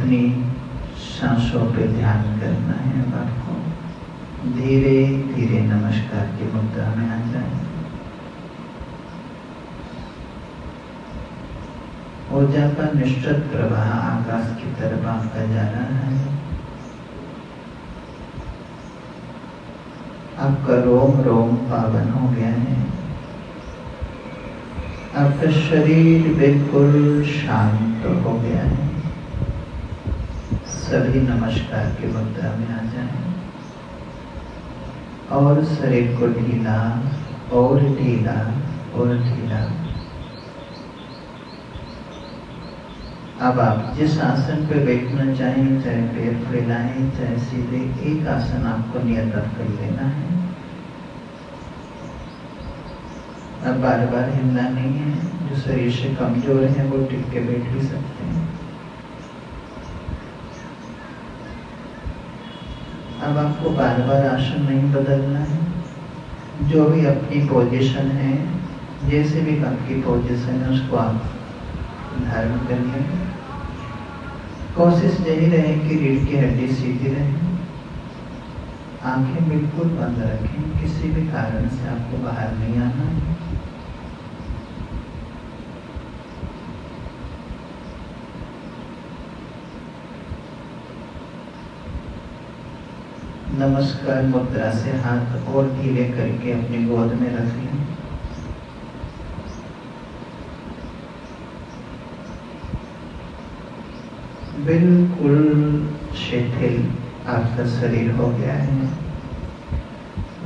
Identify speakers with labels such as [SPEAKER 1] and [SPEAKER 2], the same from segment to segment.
[SPEAKER 1] अपनी सांसों पे ध्यान करना है। अब आपको धीरे धीरे नमस्कार की मुद्रा में आ जाए। ऊर्जा का निश्चित प्रवाह आकाश की तरफ आपका जा रहा है। आपका रोम रोम पावन हो गया है। आपका शरीर बिल्कुल शांत हो गया है। सभी नमस्कार की मुद्रा में आ जाएं और शरीर को ढीला और ढीला और ढीला। अब आप जिस आसन पे बैठना चाहें, चाहे पैर फैलाएं चाहे सीधे, एक आसन आपको नियत कर लेना है। अब बार बार हिलना नहीं है। जो शरीर से कमजोर है वो टिक के बैठ भी सकते हैं। अब आपको बार बार आसन नहीं बदलना है। जो भी अपनी पोजीशन है, जैसे भी आपकी पोजीशन है उसको आप धारण कर लें। कोशिश यही रहे कि रीढ़ की हड्डी सीधी रहे। आंखें बिल्कुल बंद रखें। किसी भी कारण से आपको बाहर नहीं आना है। नमस्कार मुद्रा से हाथ और ढीले करके अपनी गोद में रख लें। बिल्कुल शिथिल आपका शरीर हो गया है।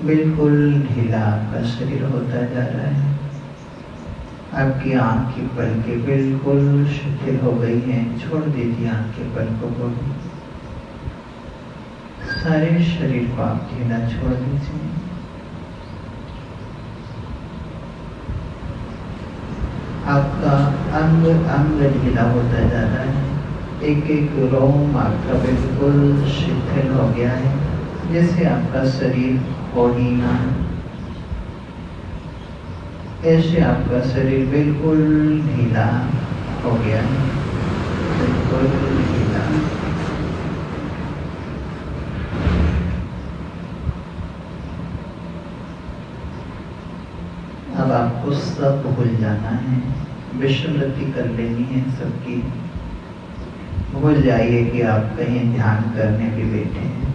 [SPEAKER 1] बिल्कुल ढीला आपका शरीर होता जा रहा है। आपकी आंख की पलकें बिल्कुल शिथिल हो गई हैं। छोड़ दीजिए आंख के पलकों को। सारे शरीर को आप ढीला छोड़ दीजिए। आपका अंग अंग ढीला होता जा रहा है। एक एक रोम आपका बिल्कुल शिथिल हो गया है, जैसे आपका शरीर हो ही ना, ऐसे आपका शरीर बिल्कुल ढीला हो गया है। बिल्कुल ढीला। अब आपको सब भूल जाना है। विस्मृति कर लेनी है सबकी। भूल जाइए कि आप कहीं ध्यान करने भी बैठे हैं।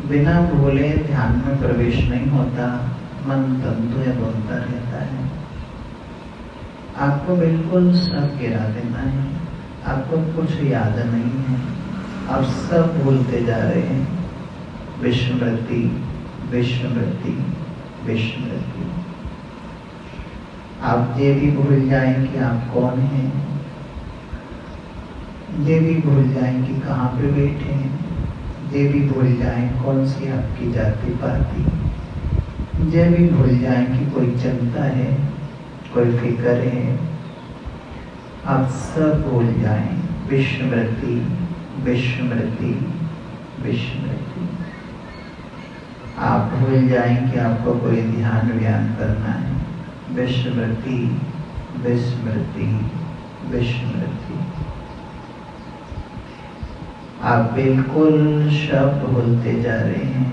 [SPEAKER 1] बिना भूले ध्यान में प्रवेश नहीं होता। मन तंतु या बोलता रहता है। आपको बिल्कुल सब गिरा देना है। आपको कुछ याद नहीं है। आप सब भूलते जा रहे हैं। विस्मृति विस्मृति विस्मृति। आप ये भी भूल जाएं कि आप कौन हैं। ये भी भूल जाएं कि कहाँ पे बैठे हैं। ये भी भूल जाएं कौन सी आपकी जाति पाति। ये भी भूल जाएं कि कोई चिंता है, कोई फिक्र है। आप सब भूल जाएं। विस्मृति विस्मृति विस्मृति। आप भूल जाएं कि आपको कोई ध्यान व्यान करना है। विस्मृति विस्मृति विस्मृति। आप बिल्कुल शब्द भूलते जा रहे हैं।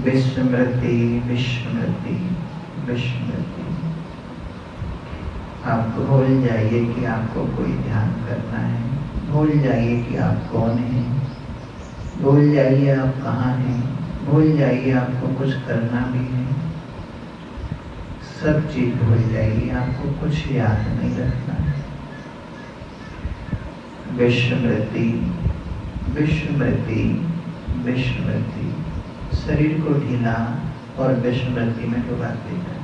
[SPEAKER 1] विस्मृति विस्मृति विस्मृति। आप भूल जाइए कि आपको कोई ध्यान करना है। भूल जाइए कि आप कौन हैं। भूल जाइए आप कहाँ हैं। भूल जाइए आपको कुछ करना भी है। सब चीज भूल जाइए। आपको कुछ याद नहीं रखना है। विस्मृति विस्मृति विस्मृति। शरीर को ढीला और विस्मृति में डुबा देगा।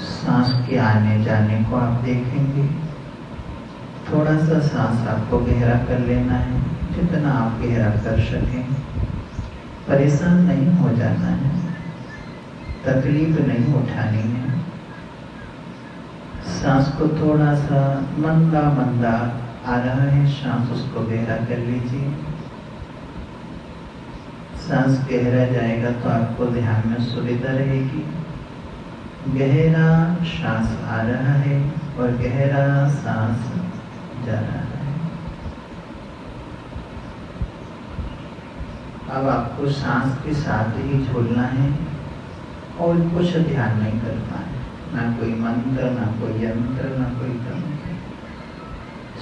[SPEAKER 1] सांस के आने जाने को आप देखेंगे। थोड़ा सा सांस आपको गहरा कर लेना है, जितना आप गहरा कर सकें। परेशान नहीं हो जाना है। तकलीफ नहीं उठानी है। सांस को थोड़ा सा मंदा मंदा आ रहा है, सांस उसको गहरा कर लीजिए। सांस गहरा जाएगा तो आपको ध्यान में सुविधा रहेगी। गहरा सांस आ रहा है, और गहरा सांस जा रहा है। अब आपको सांस के साथ ही झूलना है और कुछ ध्यान नहीं करना है, ना कोई मंत्र, ना कोई यंत्र, ना कोई तंत्र।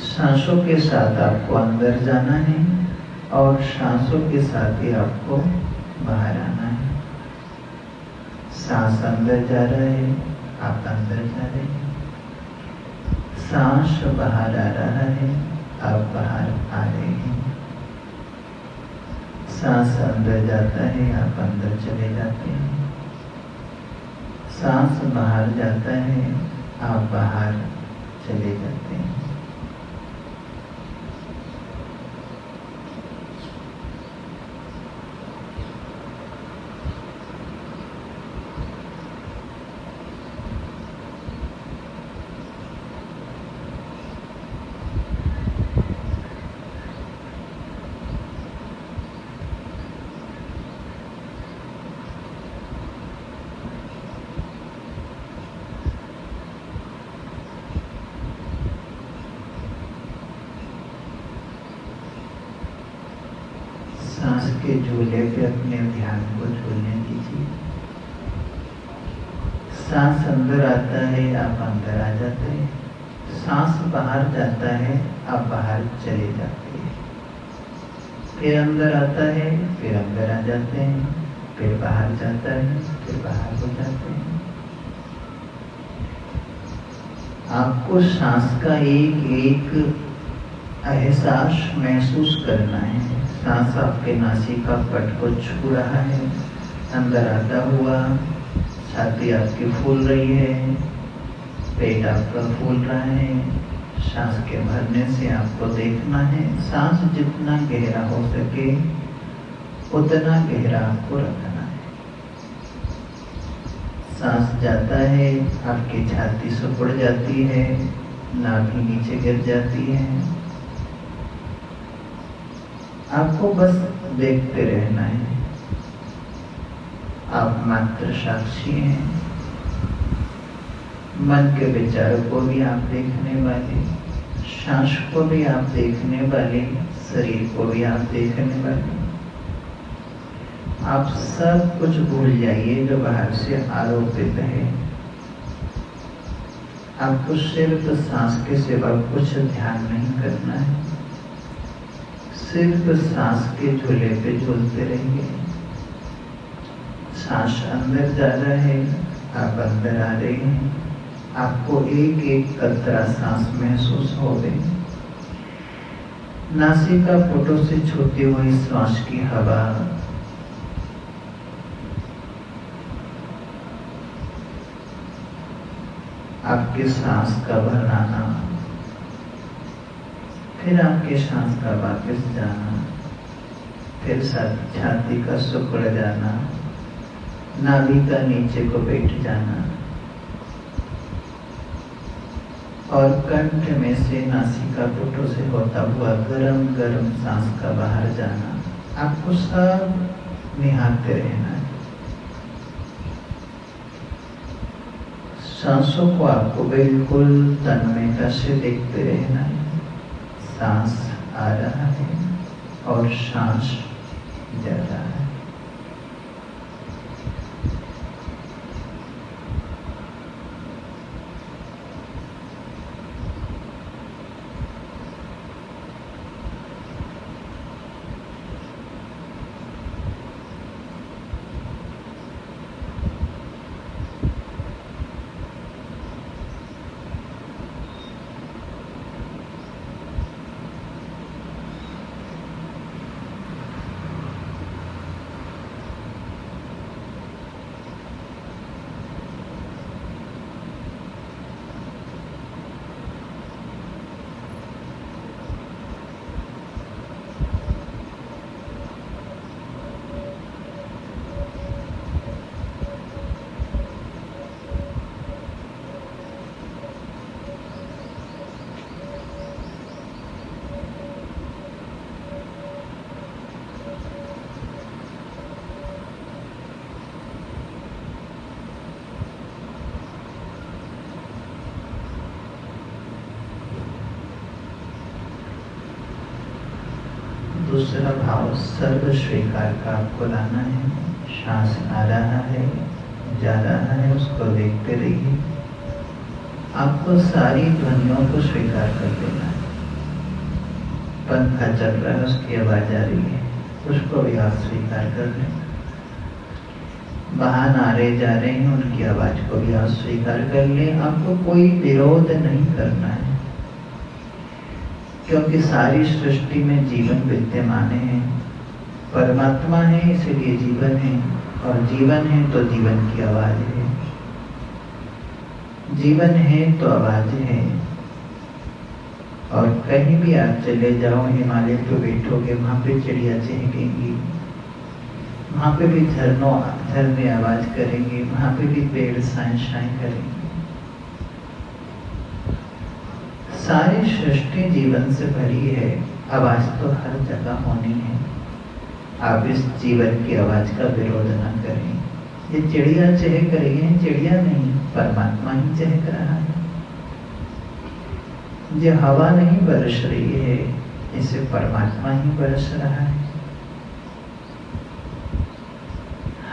[SPEAKER 1] सांसों के साथ आपको अंदर जाना है और सांसों के साथ ही आपको बाहर आना है। सांस अंदर जा रहा है, आप अंदर जा रहे हैं। सांस बाहर आ रहा है, आप बाहर आ रहे हैं। सांस अंदर जाता है, आप अंदर चले जाते हैं। सांस बाहर जाता है, आप बाहर चले जाते हैं। सांस के झूले पे अपने ध्यान को झूलने दीजिए। सांस अंदर आता है, आप अंदर आ जाते हैं। सांस बाहर जाता है, आप बाहर चले जाते हैं। फिर अंदर आता है, फिर अंदर आ जाते हैं, फिर बाहर जाता है, फिर बाहर हो जाते हैं। आपको सांस का एक एक एहसास महसूस करना है। सांस आपके नासिका पट को छू रहा है, अंदर आता हुआ। छाती आपकी फूल रही है, पेट आपका फूल रहा है। सांस के भरने से आपको देखना है, सांस जितना गहरा हो सके उतना गहरा आपको रखना है। सांस जाता है, आपकी छाती सिकुड़ जाती है, नाभि नीचे गिर जाती है। आपको बस देखते रहना है। आप मात्र साक्षी हैं। मन के विचारों को भी आप देखने वाले, सांस को भी आप देखने वाले, शरीर को भी आप देखने वाले। आप सब कुछ भूल जाइए जो बाहर से आरोपित है। आपको सिर्फ सांस के सिवा कुछ ध्यान नहीं करना है। सिर्फ सांस के झूले पे झूलते रहिए। सांस अंदर जा रहा है, आप अंदर आ रहे हैं। आपको एक एक कतरा सांस महसूस हो गई। नासिका फोटो से छूती हुई सांस की हवा आपके सांस का भराना, फिर आपके सांस का वापस जाना, फिर छाती का सिकुड़ जाना, नाभि का नीचे को बैठ जाना और कंठ में से नासिका पुटों से होता हुआ गरम गरम सांस का बाहर जाना। आपको सब निहारते रहना है। सांसों को आपको बिल्कुल तन्मयता से देखते रहना है। सांस आ रहा है और सांस जा रहा है। दूसरा भाव सर्व स्वीकार का आपको लाना है। सांस आ रहा है, जा रहा है, उसको देखते रहिए। आपको सारी ध्वनियों को स्वीकार कर लेना है। पंखा चल रहा है, उसकी आवाज आ रही है, उसको भी आप स्वीकार कर लें। वाहन आ रहे जा रहे हैं, उनकी आवाज को भी आप स्वीकार कर लें। आपको कोई विरोध नहीं करना है, क्योंकि सारी सृष्टि में जीवन विद्यमान है। परमात्मा है इसलिए जीवन है, और जीवन है तो जीवन की आवाज है। जीवन है तो आवाज है। और कहीं भी आप चले जाओ, हिमालय पे बैठोगे, वहां पे चिड़िया चहकेंगी, वहां पे भी झरने आवाज करेंगे, वहां पे भी पेड़ साए साए करेंगे। सारी सृष्टि जीवन से भरी है। आवाज तो हर जगह होनी है। आप इस जीवन की आवाज का विरोध न करें। ये चिड़िया चहक रही है, चिड़िया नहीं, परमात्मा ही चहक रहा है। ये हवा नहीं बरस रही है, इसे परमात्मा ही बरस रहा है।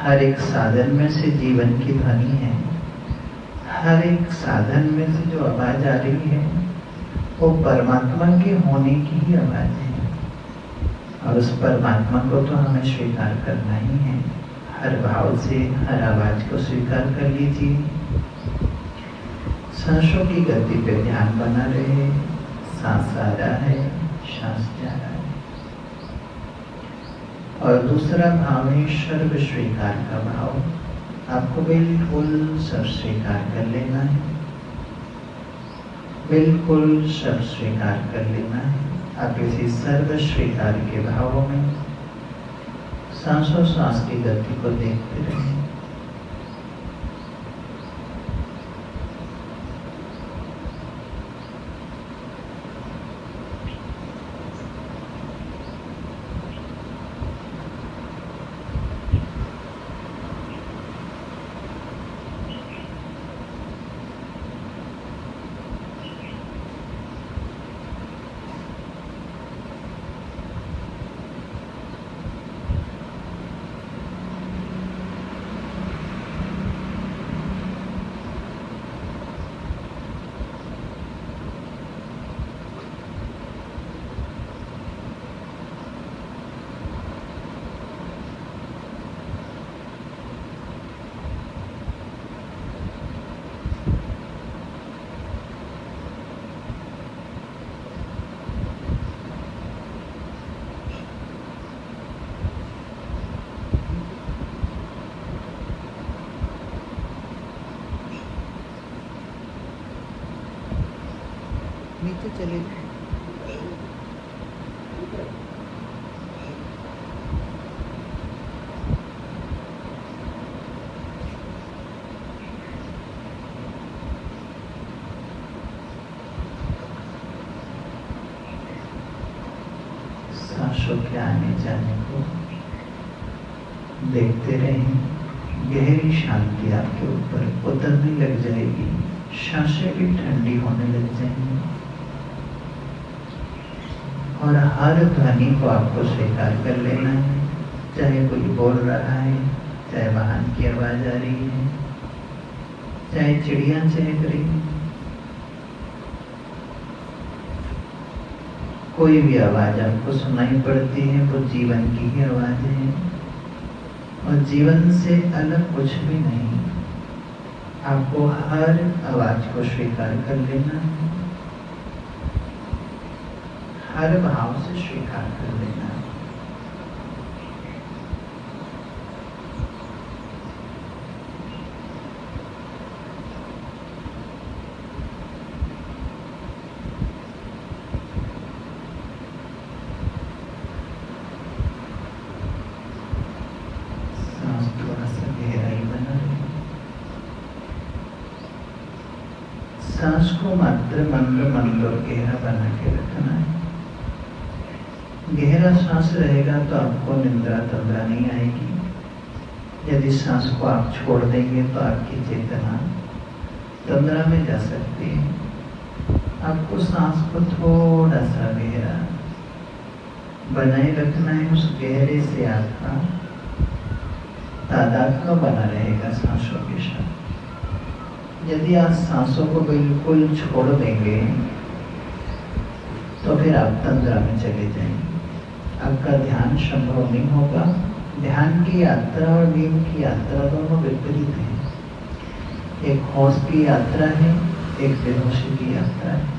[SPEAKER 1] हर एक साधन में से जीवन की ध्वनि है। हर एक साधन में से जो आवाज आ रही है वो परमात्मा के होने की ही आवाज है। और उस परमात्मा को तो हमें स्वीकार करना ही है। हर भाव से हर आवाज को स्वीकार कर लीजिए। सांसों की गति पे ध्यान बना रहे। सांस आ रहा है, सांस जा रहा है। और दूसरा भाव है सर्व स्वीकार का भाव। आपको बिल्कुल सब स्वीकार कर लेना है, बिल्कुल सब स्वीकार कर लेना है। आप इसी सर्व स्वीकार के भावों में सांसों सांस की गति को देखते रहें। नीचे चले जाए। सांसों के आने जाने को देखते रहें। गहरी शांति आपके ऊपर उतरने लग जाएगी। सांसें भी ठंडी होने लग जाएंगी। और हर ध्वनि को आपको स्वीकार कर लेना है। चाहे कोई बोल रहा है, चाहे वाहन की आवाज आ रही है, चाहे चिड़िया चहक रही है, कोई भी आवाज आपको सुनाई पड़ती है वो जीवन की ही आवाज है। और जीवन से अलग कुछ भी नहीं। आपको हर आवाज को स्वीकार कर लेना है, हर भाव से स्वीकार कर लेना है। सांस थोड़ा सा गहराई बना रहे। सांस को मात्र मंद और गहरा बना के रखना है। गहरा सांस रहेगा तो आपको निंद्रा तंद्रा नहीं आएगी। यदि सांस को आप छोड़ देंगे तो आपकी चेतना तंद्रा में जा सकती है। आपको सांस को थोड़ा सा गहरा बनाए रखना है उस गहरे से आत्मा तादात्म्य बना रहेगा सांसों के साथ। यदि आप सांसों को बिल्कुल छोड़ देंगे तो फिर आप तंद्रा में चले जाएंगे, आपका ध्यान संभव नहीं होगा। ध्यान की यात्रा और नींद की यात्रा दोनों विपरीत हैं। एक होश की यात्रा है, एक बेहोशी की यात्रा है।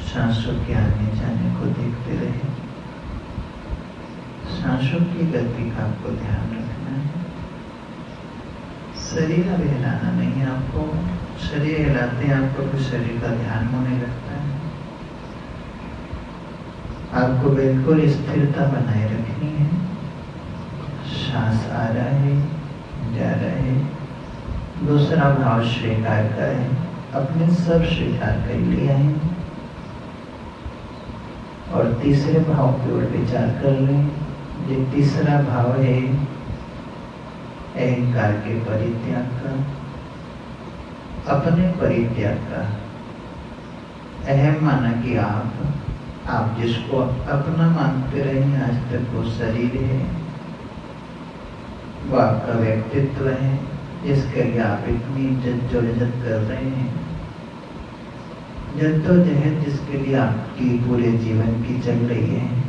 [SPEAKER 1] सांसों के आने जाने को देखते रहे। सांसों की गति का आपको ध्यान रखना है। शरीर अब हिलाना नहीं है आपको। शरीर हिलाते आपको तो शरीर का ध्यान होने लगता है। आपको बिल्कुल स्थिरता बनाए रखनी है। सांस आ रहा है, जा रहा है। दूसरा भाव स्वीकार का है, अपने सब स्वीकार कर लिया है। और तीसरे भाव की ओर विचार कर लें। ये तीसरा भाव है अहंकार के परित्याग का, अपने परित्याग का। अहम माना कि आप जिसको अपना मानते रहे आज तक वो शरीर है, वो आपका व्यक्तित्व है, जिसके लिए आप इतनी जद्दोजहद कर रहे हैं। जद्दोजहद जिसके लिए आपकी पूरे जीवन की चल रही है।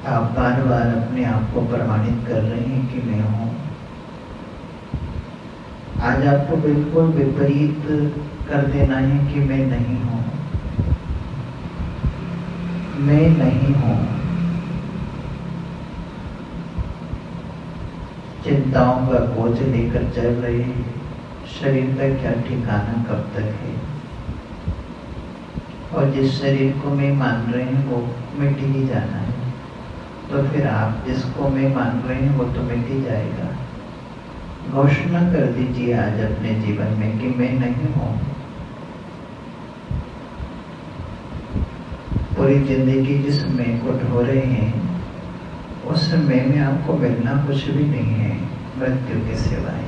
[SPEAKER 1] आप बार बार अपने आप को प्रमाणित कर रहे हैं कि मैं हूँ। आज आपको बिल्कुल विपरीत कर देना है कि मैं नहीं हूँ, मैं नहीं हूँ। चिंताओं का बोझ लेकर चल रहे हैं। शरीर का क्या ठिकाना कब तक है? और जिस शरीर को मैं मान रहे हैं वो मिट ही जाना है। तो फिर आप जिसको मैं मान रहे हैं वो तो मिट ही जाएगा। घोषणा कर दीजिए आज अपने जीवन में कि मैं नहीं हूँ। पूरी जिंदगी जिस मैं को ढो रहे हैं उस मैं में आपको मिलना कुछ भी नहीं है, मृत्यु के सिवाय।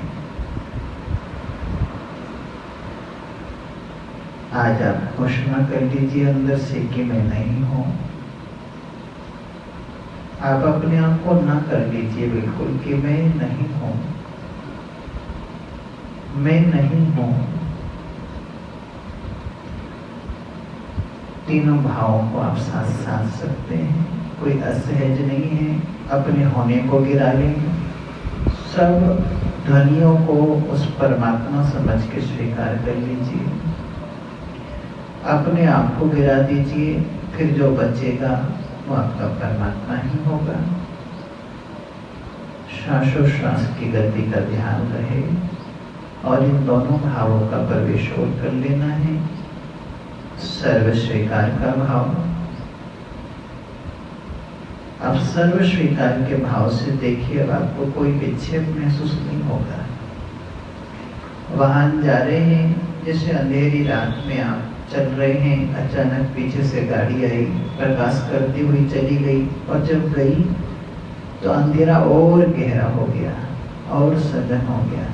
[SPEAKER 1] आज आप घोषणा कर दीजिए अंदर से कि मैं नहीं हूँ। आप अपने आप को ना कर लीजिए बिल्कुल कि मैं नहीं हूँ, मैं नहीं हूँ। तीनों भावों को आप साथ साथ सकते हैं। कोई असहज नहीं है। अपने होने को गिरा लें। सब ध्वनियों को उस परमात्मा समझ के स्वीकार कर लीजिए, अपने आप को गिरा दीजिए, फिर जो बचेगा वो आपका परमात्मा ही होगा। श्वासोश्वास की गति का ध्यान रहे और इन दोनों भावों का प्रवेश और कर लेना है। सर्व स्वीकार का भाव, अब सर्व स्वीकार के भाव से देखिए, अब आपको कोई विक्षेप महसूस नहीं होगा। वाहन जा रहे हैं, जैसे अंधेरी रात में आप चल रहे हैं, अचानक पीछे से गाड़ी आई, प्रकाश करती हुई चली गई, और जब गई तो अंधेरा और गहरा हो गया और सघन हो गया।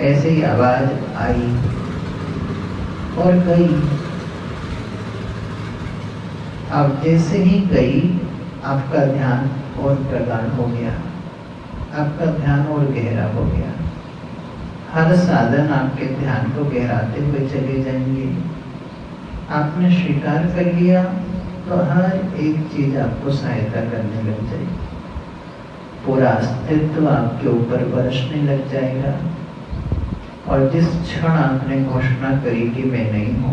[SPEAKER 1] ऐसे ही आवाज आई और गई। अब जैसे ही गई, आपका ध्यान और प्रगाढ़ हो गया, आपका ध्यान और गहरा हो गया। हर साधन आपके ध्यान को गहराते हुए चले जाएंगे। आपने स्वीकार कर लिया तो हर एक चीज आपको सहायता करने लग जाएगी। पूरा अस्तित्व आपके ऊपर बरसने लग जाएगा, और जिस क्षण आपने घोषणा करी कि मैं नहीं हूं,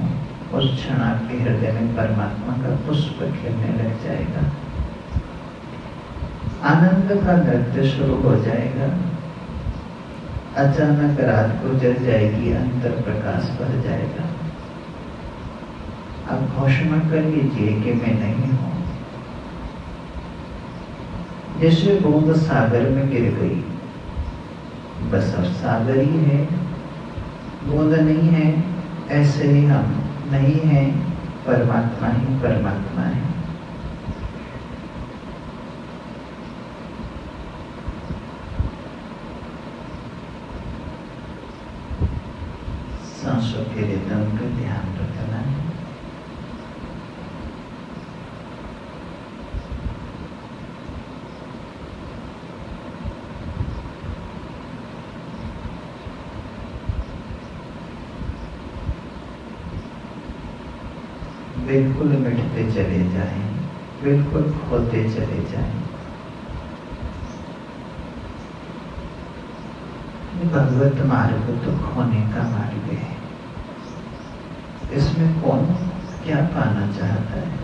[SPEAKER 1] उस क्षण आपके हृदय में परमात्मा का पुष्प खिलने लग जाएगा। आनंद का नृत्य शुरू हो जाएगा। अचानक रात गुजर जाएगी, अंतर प्रकाश बढ़ जाएगा। अब घोषणा कर लीजिए कि मैं नहीं हूं। जैसे बूंद सागर में गिर गई, बस अब सागर ही है, बूंद नहीं है। ऐसे ही हम नहीं है, परमात्मा ही परमात्मा है। सांसों के रिदम का ध्यान रखना है। बिल्कुल मिटते चले जाएं, बिल्कुल खोते चले जाएं। भगवत मार्ग तो खोने का मार्ग है। इसमें कौन क्या पाना चाहता है?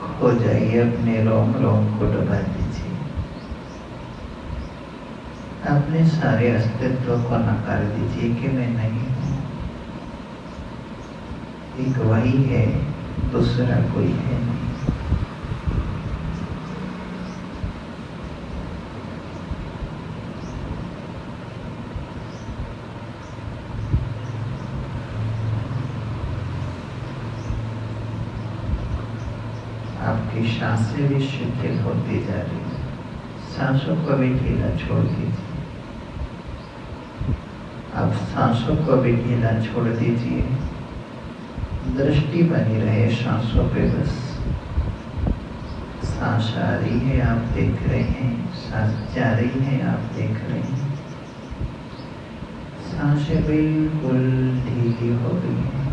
[SPEAKER 1] खो जाइए, अपने रोम रोम को डुबा दीजिए, अपने सारे अस्तित्व को नकार दीजिए कि मैं नहीं हूं। एक वही है, दूसरा कोई है नहीं। आपकी सांसें भी शिथिल होती जा रही है। सांसों को भी ढीला छोड़ दीजिए। आप सांसों को भी ढीला छोड़ दीजिए। दृष्टि बनी रहे सांसों पे बस। सांस आ रही है, आप देख रहे हैं, सांस जा रही है, आप देख रहे हैं। सांसें बिल्कुल ढीली हो गई हैं,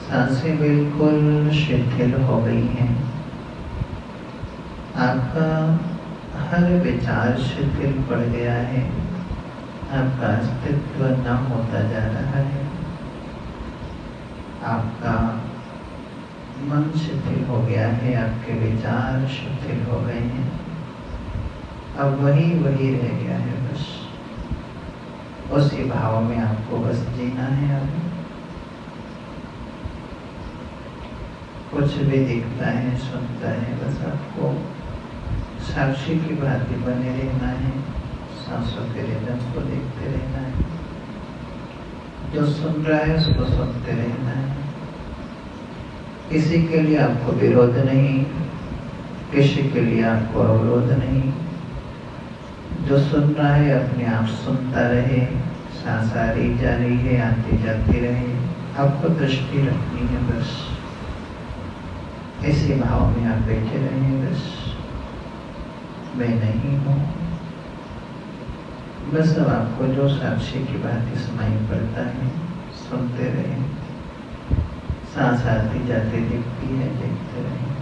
[SPEAKER 1] सांसें बिल्कुल शिथिल हो गई हैं। आपका हर विचार शिथिल पड़ गया है, आपका अस्तित्व न होता जा रहा है। आपका मन शिथिल हो गया है, आपके विचार शिथिल हो गए हैं। अब वही वही रह गया है, बस उसी भाव में आपको बस जीना है। अब कुछ भी दिखता है, सुनता है, बस आपको साक्षी की भांति बने रहना है। सांसों के रिदम को देखते रहना है। जो सुन रहा है उसको सुनते रहना है। किसी के लिए आपको विरोध नहीं, किसी के लिए आपको अवरोध नहीं। जो सुन रहा है अपने आप सुनता रहे। सांस आ रही जा रही है, आती जाती रहे। आपको दृष्टि रखनी है, बस इसी भाव में आप बैठे रहें। बस मैं नहीं हूँ। बस अब आपको जो साक्षी की बात सुनाई पड़ता है सुनते रहें। सांस आती जाती दिखती है, देखते रहें।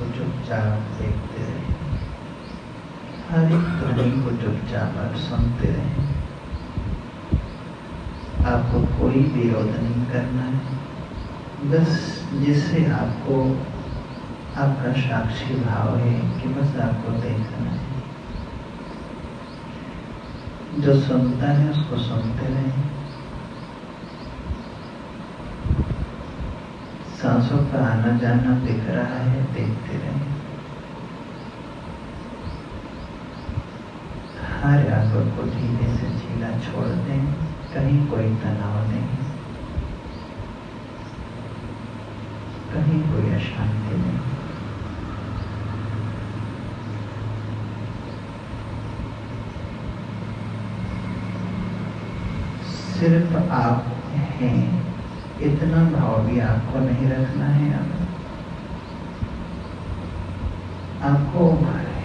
[SPEAKER 1] को चुपचाप देखते रहे, हर एक ध्वनि को चुपचाप आप सुनते रहे। आपको कोई विरोध नहीं करना है, बस जिससे आपको आपका साक्षी भाव है कि बस आपको देखना है। जो सुनता है उसको सुनते रहे। सांसों का आना जाना दिख रहा है, देखते रहे। हर आंखों को धीरे से झीला छोड़ दें, कहीं कोई तनाव नहीं, कहीं कोई अशांति नहीं। सिर्फ आप हैं, इतना भाव भी आपको नहीं रखना है। आपको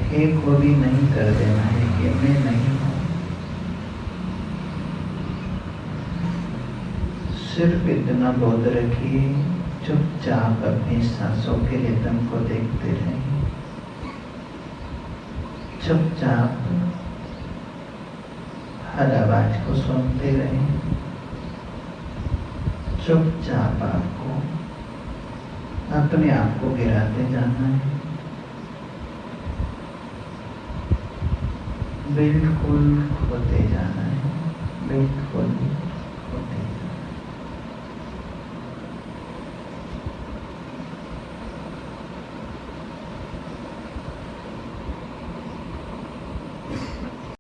[SPEAKER 1] हे को भी नहीं कर देना है कि मैं नहीं हूं। सिर्फ इतना बोध रखिए, चुपचाप अपनी सांसों के रिदम को देखते रहें। चुपचाप हर आवाज को सुनते रहें। चुपचाप आपको अपने आप को गिराते जाना है, बिल्कुल खोते जाना।